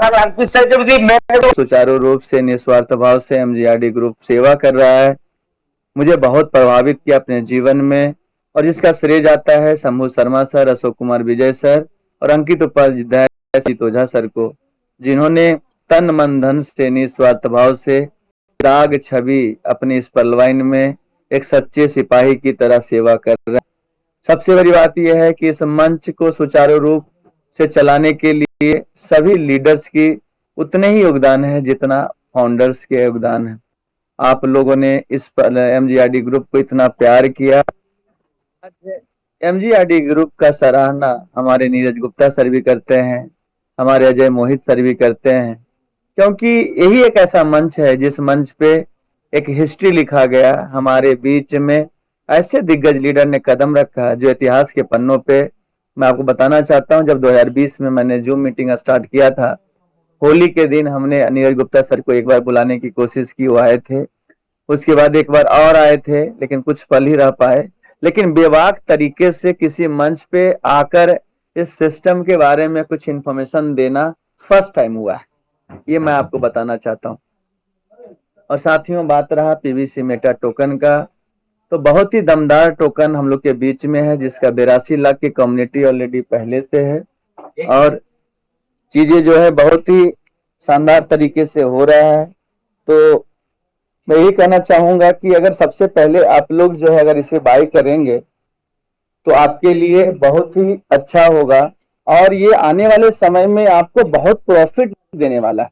सुचारू रूप से निस्वार्थ भाव से एमजीआरडी ग्रुप सेवा कर रहा है, मुझे बहुत प्रभावित किया अपने जीवन में, और जिसका श्रेय जाता है शंभू शर्मा सर, अशोक कुमार विजय सर और अंकित उपाध्याय ओझा सर को, जिन्होंने तन मन धन से निस्वार्थ भाव से दाग छवि अपनी इस पलवाइन में एक सच्चे सिपाही की तरह सेवा कर रहे हैं। सबसे बड़ी बात यह है कि इस मंच को सुचारू रूप से चलाने के लिए सभी लीडर्स की उतने ही योगदान है जितना फाउंडर्स के योगदान है। आप लोगों ने इस एमजीआरडी ग्रुप को इतना प्यार किया। एमजीआरडी ग्रुप का सराहना हमारे नीरज गुप्ता सर भी करते हैं, हमारे अजय मोहित सर भी करते हैं, क्योंकि यही एक ऐसा मंच है जिस मंच पे एक हिस्ट्री लिखा गया। हमारे बीच में ऐसे दिग्गज लीडर ने कदम रखा जो इतिहास के पन्नों पे, मैं आपको बताना चाहता हूं, जब 2020 में मैंने जूम मीटिंग स्टार्ट किया था, होली के दिन हमने नीरज गुप्ता सर को एक बार बुलाने की कोशिश की, वो आए थे। उसके बाद एक बार और आए थे, लेकिन कुछ पल ही रह पाए। लेकिन बेबाक तरीके से किसी मंच पे आकर इस सिस्टम के बारे में कुछ इंफॉर्मेशन देना फर्स्ट टाइम हुआ है, ये मैं आपको बताना चाहता हूँ। और साथियों, बात रहा पीवीसी मेटा टोकन का, तो बहुत ही दमदार टोकन हम लोग के बीच में है, जिसका 82 लाख की कम्युनिटी ऑलरेडी पहले से है, और चीजें जो है बहुत ही शानदार तरीके से हो रहा है। तो मैं यही कहना चाहूंगा कि अगर सबसे पहले आप लोग जो है अगर इसे बाय करेंगे तो आपके लिए बहुत ही अच्छा होगा, और ये आने वाले समय में आपको बहुत प्रॉफिट देने वाला है।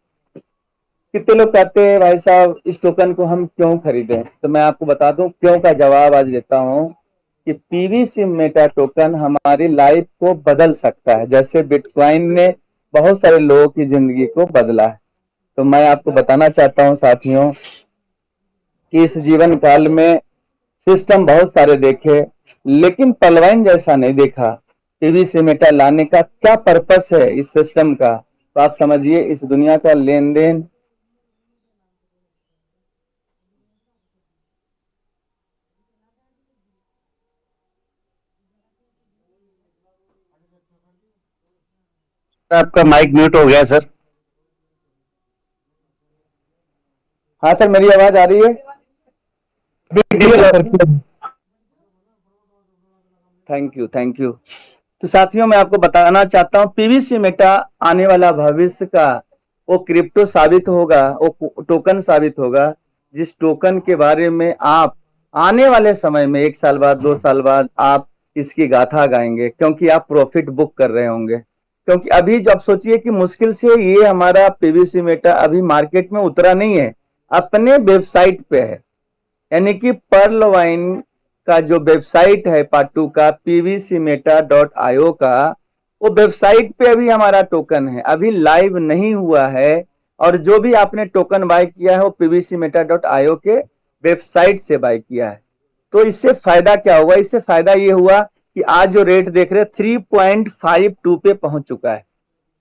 कितने लोग कहते हैं भाई साहब इस टोकन को हम क्यों खरीदें, तो मैं आपको बता दूं क्यों का जवाब आज देता हूं कि पीवीसी मेटा टोकन हमारी लाइफ को बदल सकता है, जैसे बिटकॉइन ने बहुत सारे लोगों की जिंदगी को बदला है। तो मैं आपको बताना चाहता हूं साथियों कि इस जीवन काल में सिस्टम बहुत सारे देखे, लेकिन पलवाइन जैसा नहीं देखा। पीवीसी मेटा लाने का क्या पर्पस है इस सिस्टम का, तो आप समझिए इस दुनिया का लेन देन आपका माइक म्यूट हो गया सर। हाँ सर, मेरी आवाज आ रही है? Thank you, thank you. तो साथियों, मैं आपको बताना चाहता हूं पीवीसी मेटा आने वाला भविष्य का वो क्रिप्टो साबित होगा, वो टोकन साबित होगा, जिस टोकन के बारे में आप आने वाले समय में 1 साल बाद 2 साल बाद आप इसकी गाथा गाएंगे, क्योंकि आप प्रॉफिट बुक कर रहे होंगे। क्योंकि अभी जब सोचिए कि मुश्किल से ये हमारा पीवीसी मेटा अभी मार्केट में उतरा नहीं है, अपने वेबसाइट पे है, यानी कि पर्ल वाइन का जो वेबसाइट है पार्ट 2 का pvcmeta.io का, वो वेबसाइट पे अभी हमारा टोकन है, अभी लाइव नहीं हुआ है। और जो भी आपने टोकन बाय किया है वो pvcmeta.io के वेबसाइट से बाय किया है। तो इससे फायदा क्या हुआ? इससे फायदा ये हुआ कि आज जो रेट देख रहे 3.52 पे पहुंच चुका है,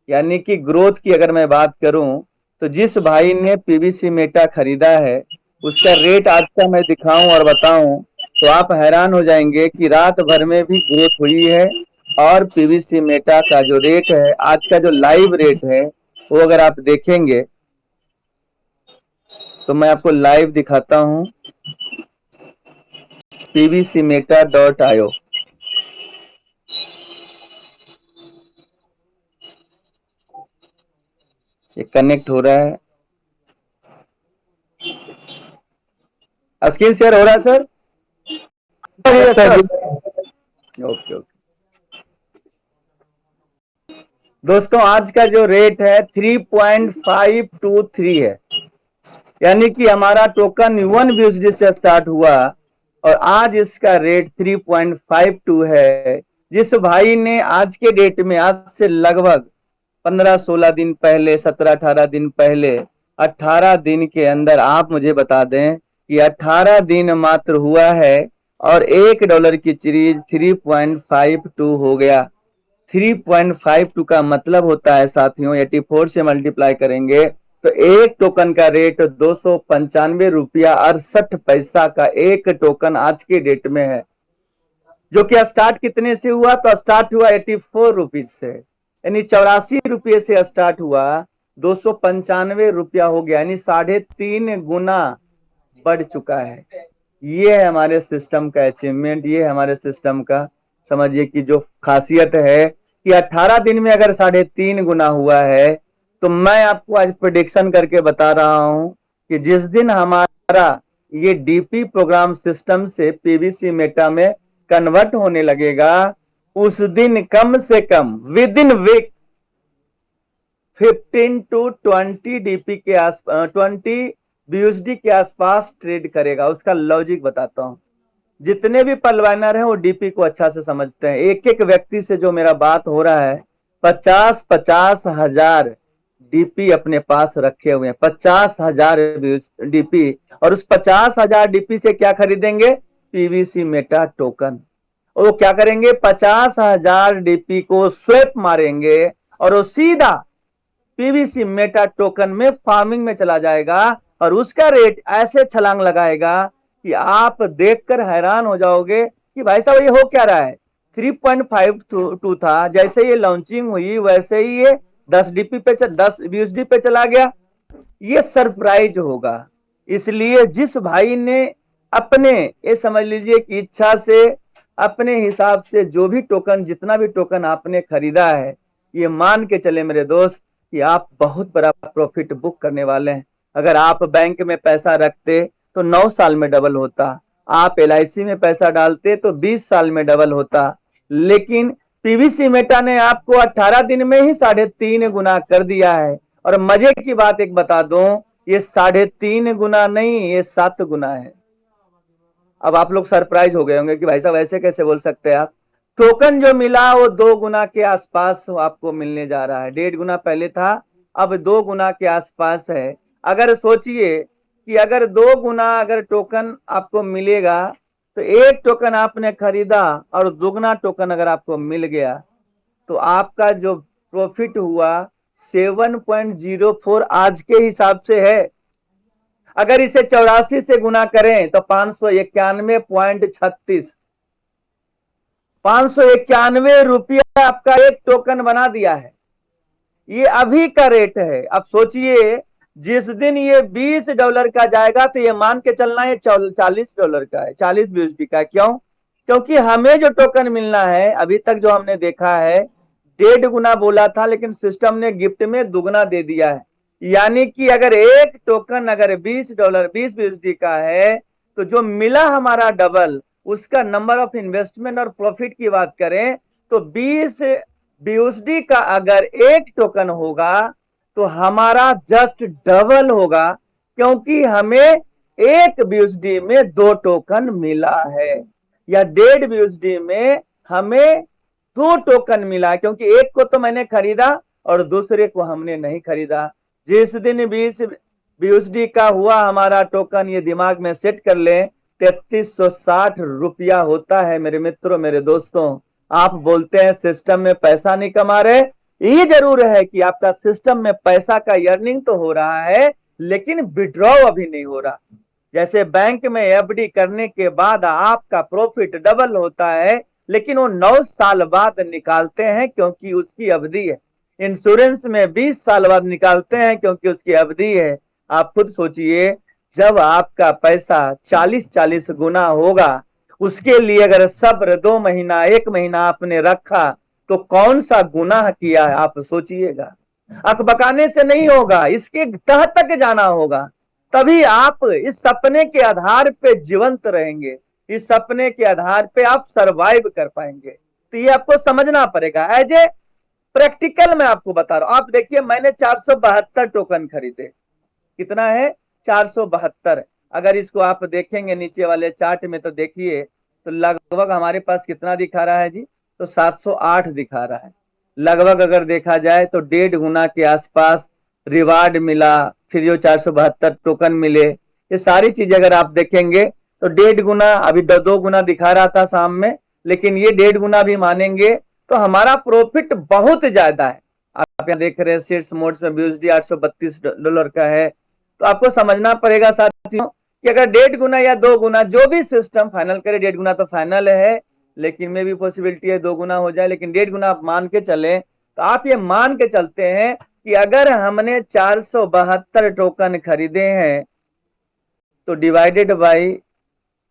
यानी कि ग्रोथ की अगर मैं बात करूं तो जिस भाई ने पीवीसी मेटा खरीदा है उसका रेट आज का मैं दिखाऊं और बताऊं तो आप हैरान हो जाएंगे कि रात भर में भी ग्रोथ हुई है। और पीवीसी मेटा का जो रेट है, आज का जो लाइव रेट है, वो अगर आप देखेंगे तो मैं आपको लाइव दिखाता हूं, pvcmeta.io। ये कनेक्ट हो रहा है, स्क्रीन शेयर हो रहा है सर? Okay okay. दोस्तों, आज का जो रेट है 3.523 है, यानी कि हमारा टोकन 1 यूएसडी से स्टार्ट हुआ और आज इसका रेट 3.52 है। जिस भाई ने आज के डेट में, आज से लगभग 15-16 दिन पहले, 17-18 दिन पहले, 18 दिन के अंदर आप मुझे बता दें कि 18 दिन मात्र हुआ है और $1 की चीज 3.52 हो गया। 3.52 का मतलब होता है साथियों, 84 से मल्टीप्लाई करेंगे तो एक टोकन का रेट 295 रुपया 68 पैसा का एक टोकन आज के डेट में है। जो कि स्टार्ट कितने से हुआ? तो स्टार्ट हुआ 84 रुपीज से, यानी 84 रुपये से स्टार्ट हुआ, ₹295 हो गया, यानी 3.5 गुना बढ़ चुका है। ये है हमारे सिस्टम का अचीवमेंट, ये है हमारे सिस्टम का समझिए कि जो खासियत है कि 18 दिन में अगर 3.5 गुना हुआ है, तो मैं आपको आज प्रेडिक्शन करके बता रहा हूं कि जिस दिन हमारा ये डीपी प्रोग्राम सिस्टम से पीवीसी मेटा में कन्वर्ट होने लगेगा, उस दिन कम से कम within week 15 to 20 DP के आसपास 20 बीयूएसडी के आसपास ट्रेड करेगा। उसका लॉजिक बताता हूं। जितने भी पलवानर हैं वो डीपी को अच्छा से समझते हैं। एक एक व्यक्ति से जो मेरा बात हो रहा है, 50-50 हजार डीपी अपने पास रखे हुए हैं, 50,000 डीपी। और उस 50,000 डीपी से क्या खरीदेंगे? PVC Meta token. और वो क्या करेंगे? 50,000 डीपी को स्वेप मारेंगे और वो सीधा पीवीसी मेटा टोकन में फार्मिंग में चला जाएगा और उसका रेट ऐसे छलांग लगाएगा कि आप देखकर हैरान हो जाओगे कि भाई साहब ये हो क्या रहा है। 3.52 था, जैसे ये लॉन्चिंग हुई वैसे ही ये 10 बीयूएसडी पे चला गया। ये सरप्राइज होगा। इसलिए जिस भाई ने अपने ये समझ लीजिए कि इच्छा से अपने हिसाब से जो भी टोकन, जितना भी टोकन आपने खरीदा है, ये मान के चले मेरे दोस्त कि आप बहुत बड़ा प्रॉफिट बुक करने वाले हैं। अगर आप बैंक में पैसा रखते तो 9 साल में डबल होता, आप एलआईसी में पैसा डालते तो 20 साल में डबल होता, लेकिन पीवीसी मेटा ने आपको 18 दिन में ही 3.5 गुना कर दिया है। और मजे की बात एक बता दूं, ये 3.5 गुना नहीं, ये 7 गुना है। अब आप लोग सरप्राइज हो गए होंगे कि भाई साहब ऐसे कैसे बोल सकते हैं आप। टोकन जो मिला वो 2 गुना के आसपास आपको मिलने जा रहा है। 1.5 गुना पहले था, अब 2 गुना के आसपास है। अगर सोचिए कि अगर 2 गुना अगर टोकन आपको मिलेगा, तो एक टोकन आपने खरीदा और दुगना टोकन अगर आपको मिल गया, तो आपका जो प्रॉफिट हुआ 7.04 आज के हिसाब से है। अगर इसे 84 से गुना करें तो 591.36, 591 रुपया आपका एक टोकन बना दिया है। ये अभी का रेट है। अब सोचिए जिस दिन ये $20 का जाएगा तो ये मान के चलना है $40 का है, 40 बीएसडी का। क्यों? क्योंकि हमें जो टोकन मिलना है अभी तक जो हमने देखा है 1.5 गुना बोला था, लेकिन सिस्टम ने गिफ्ट में दुगना दे दिया है। यानी कि अगर एक टोकन अगर $20 20 बीएसडी का है, तो जो मिला हमारा डबल, उसका नंबर ऑफ इन्वेस्टमेंट और प्रॉफिट की बात करें तो 20 बीएसडी का अगर एक टोकन होगा तो हमारा जस्ट डबल होगा, क्योंकि हमें एक बीएसडी में 2 टोकन मिला है, या 1.5 बीएसडी में हमें 2 टोकन मिला, क्योंकि एक को तो मैंने खरीदा और दूसरे को हमने नहीं खरीदा। जिस दिन 20 बीएसडी का हुआ हमारा टोकन, ये दिमाग में सेट कर ले, 3360 रुपया होता है मेरे मित्रों, मेरे दोस्तों। आप बोलते हैं सिस्टम में पैसा नहीं कमा रहे, ये जरूर है कि आपका सिस्टम में पैसा का अर्निंग तो हो रहा है, लेकिन विड्रॉ अभी नहीं हो रहा। जैसे बैंक में एफडी करने के बाद आपका प्रॉफिट डबल होता है, लेकिन वो 9 साल बाद निकालते हैं क्योंकि उसकी अवधि है। इंश्योरेंस में 20 साल बाद निकालते हैं क्योंकि उसकी अवधि है। आप खुद सोचिए, जब आपका पैसा 40-40 गुना होगा, उसके लिए अगर सब्र 2 महीना 1 महीना आपने रखा, तो कौन सा गुनाह किया है आप सोचिएगा। अकबकाने से नहीं होगा, इसके तह तक जाना होगा, तभी आप इस सपने के आधार पे जीवंत रहेंगे, इस सपने के आधार पे आप सरवाइव कर पाएंगे। तो ये आपको समझना पड़ेगा। एज ए प्रैक्टिकल मैं आपको बता रहा हूं। आप देखिए, मैंने 472 टोकन खरीदे। कितना है? 472। अगर इसको आप देखेंगे नीचे वाले चार्ट में तो देखिए, तो लगभग हमारे पास कितना दिखा रहा है जी? तो 708 दिखा रहा है। लगभग अगर देखा जाए तो 1.5 गुना के आसपास रिवार्ड मिला, फिर जो 472 टोकन मिले, ये सारी चीजें अगर आप देखेंगे तो 1.5 गुना, अभी 2 गुना दिखा रहा था शाम में, लेकिन ये 1.5 गुना भी मानेंगे तो हमारा प्रॉफिट बहुत ज्यादा है। आप यहाँ देख रहे हैं शेयर्स मोड्स में बीएसडी $832 का है। तो आपको समझना पड़ेगा साथियों कि अगर 1.5 गुना या 2 गुना जो भी सिस्टम फाइनल करे, 1.5 गुना तो फाइनल है, लेकिन में भी पॉसिबिलिटी है 2 गुना हो जाए, लेकिन 1.5 गुना आप मान के चले, तो आप ये मान के चलते हैं कि अगर हमने 472 टोकन खरीदे हैं तो डिवाइडेड बाई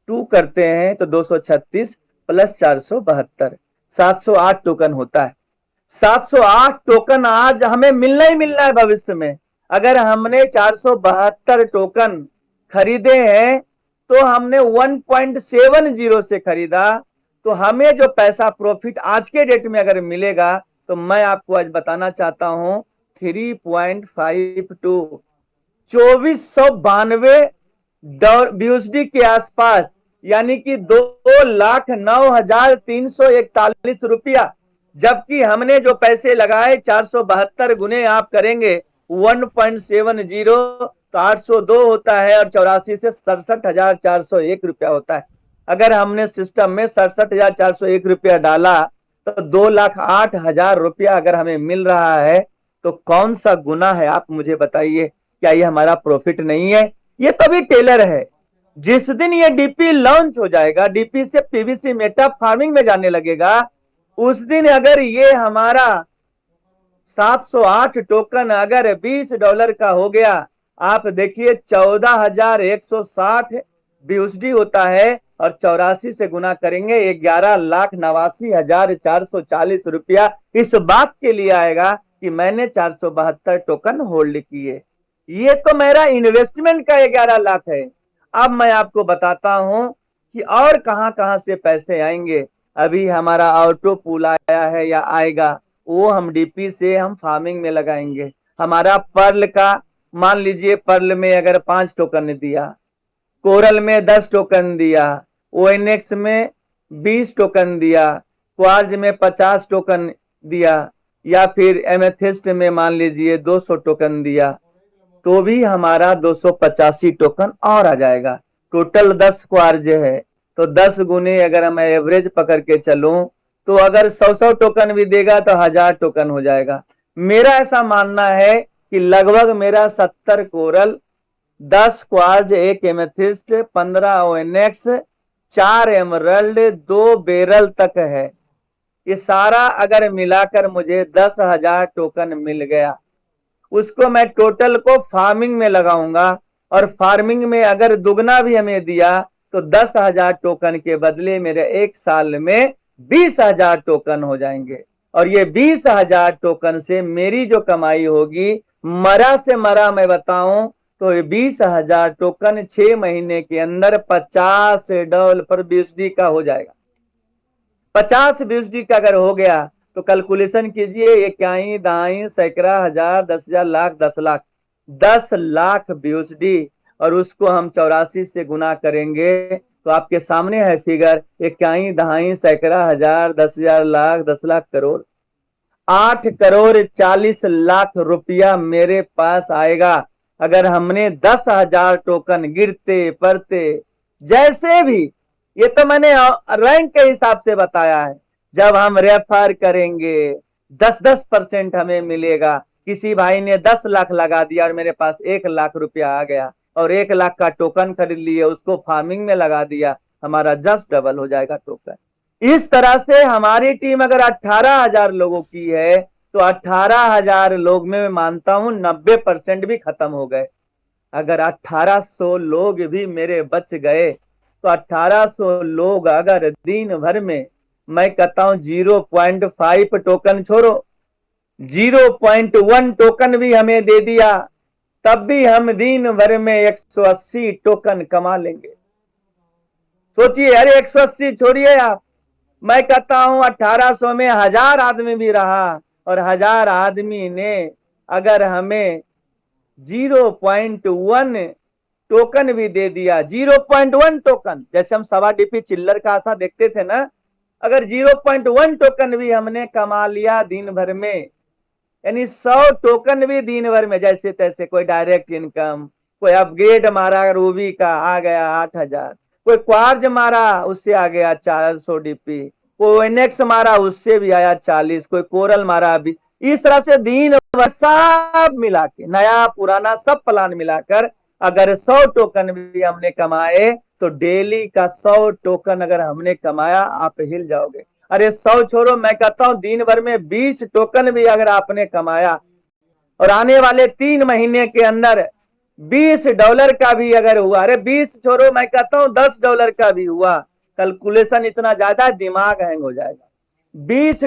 2 करते हैं तो 236 प्लस 472 708 टोकन होता है। 708 टोकन आज हमें मिलना ही मिलना है भविष्य में। अगर हमने 472 टोकन खरीदे हैं तो हमने 1.70 से खरीदा, तो हमें जो पैसा प्रॉफिट आज के डेट में अगर मिलेगा तो मैं आपको आज बताना चाहता हूं 3.52 2492 बीएसडी के आसपास, यानी कि 2,09,341 रुपया। जबकि हमने जो पैसे लगाए 472 गुने आप करेंगे 1.70 तो 802 होता है और 84 से 67,401 रुपया होता है। अगर हमने सिस्टम में 67,401 रुपया डाला तो 2,08,000 रुपया अगर हमें मिल रहा है तो कौन सा गुना है आप मुझे बताइए। क्या ये हमारा प्रॉफिट नहीं है? ये तो भी टेलर है। जिस दिन ये डीपी लॉन्च हो जाएगा, डीपी से पीवीसी मेटा फार्मिंग में जाने लगेगा, उस दिन अगर ये हमारा 708 टोकन अगर $20 का हो गया, आप देखिए 14,160 बीएसडी होता है और 84 से गुना करेंगे 11,89,440 रुपया इस बात के लिए आएगा कि मैंने 472 टोकन होल्ड किए। ये तो मेरा इन्वेस्टमेंट का 11 लाख है। अब मैं आपको बताता हूं कि और कहां-कहां से पैसे आएंगे। अभी हमारा ऑटो पूल आया है या आएगा, वो हम डीपी से हम फार्मिंग में लगाएंगे। हमारा पर्ल का मान लीजिए, पर्ल में अगर 5 टोकन दिया, कोरल में 10 टोकन दिया, ओएनएक्स में 20 टोकन दिया, क्वार्ज में 50 टोकन दिया, या फिर एमेथिस्ट में मान लीजिए 200 टोकन दिया, तो भी हमारा 285 टोकन और आ जाएगा। टोटल 10 क्वार्ज है तो 10 गुने अगर मैं एवरेज पकड़ के चलूं तो अगर 100 टोकन भी देगा तो 1000 टोकन हो जाएगा। मेरा ऐसा मानना है कि लगभग मेरा 70 coral, 10 quartz, 1 amethyst, 15 ओएनएक्स, 4 emerald, 2 barrel तक है। ये सारा अगर मिलाकर मुझे 10,000 टोकन मिल गया, उसको मैं टोटल को फार्मिंग में लगाऊंगा और फार्मिंग में अगर दुगना भी हमें दिया तो 10,000 टोकन के बदले मेरे एक साल में 20,000 टोकन हो जाएंगे। और ये 20,000 टोकन से मेरी जो कमाई होगी, मरा से मरा मैं बताऊं तो ये 20,000 टोकन 6 महीने के अंदर $50 पर बीएसडी का हो जाएगा। 50 बीएसडी का अगर हो गया तो कैलकुलेशन कीजिए, इकाई, दहाई, सैकड़ा, हजार, 10,000, लाख, 10 लाख, 10 लाख बीएसडी, और उसको हम 84 से गुना करेंगे तो आपके सामने है फिगर, इकाई, दहाई, सैकड़ा, हजार, 10,000, लाख, 10 लाख, करोड़, 8,40,00,000 रुपया मेरे पास आएगा अगर हमने 10,000 टोकन गिरते पड़ते जैसे भी, ये तो मैंने रैंक के हिसाब से बताया है, जब हम रेफर करेंगे 10-10% हमें मिलेगा। किसी भाई ने 10 लाख लगा दिया और मेरे पास 1 लाख रुपया आ गया और 1 लाख का टोकन खरीद लिए, उसको फार्मिंग में लगा दिया, हमारा जस्ट डबल हो जाएगा टोकन। इस तरह से हमारी टीम अगर 18,000 लोगों की है तो 18,000 लोग में मैं मानता हूं 90% भी खत्म हो गए। अगर 1800 लोग भी मेरे बच गए तो 1800 लोग अगर दिन भर में, मैं कहता हूं 0.5 टोकन छोड़ो, 0.1 टोकन भी हमें दे दिया, तब भी हम दिन भर में 180 टोकन कमा लेंगे। सोचिए, अरे 180 छोड़िए आप, मैं कहता हूं 1800 में 1000 आदमी भी रहा और 1000 आदमी ने अगर हमें 0.1 टोकन भी दे दिया, 0.1 टोकन, जैसे हम सवा डीपी चिल्लर का आशा देखते थे ना, अगर 0.1 टोकन भी हमने कमा लिया दिन भर में, यानी 100 टोकन भी दिन भर में जैसे तैसे, कोई डायरेक्ट इनकम, कोई अपग्रेड मारा रूबी का आ गया 8,000, कोई क्वार्ज मारा उससे आ गया 400 डीपी, कोई एनेक्स मारा उससे भी आया 40, कोई कोरल मारा भी, इस तरह से दिन भर सब मिला के, नया पुराना सब प्लान मिलाकर अगर 100 टोकन भी हमने कमाए तो डेली का 100 टोकन अगर हमने कमाया, आप हिल जाओगे। अरे 100 छोड़ो, मैं कहता हूं दिन भर में 20 टोकन भी अगर आपने कमाया और आने वाले 3 महीने के अंदर $20 का भी अगर हुआ, अरे 20 छोड़ो, मैं कहता हूं $10 का भी हुआ, कैलकुलेशन इतना ज्यादा दिमाग हैंग हो जाएगा। 20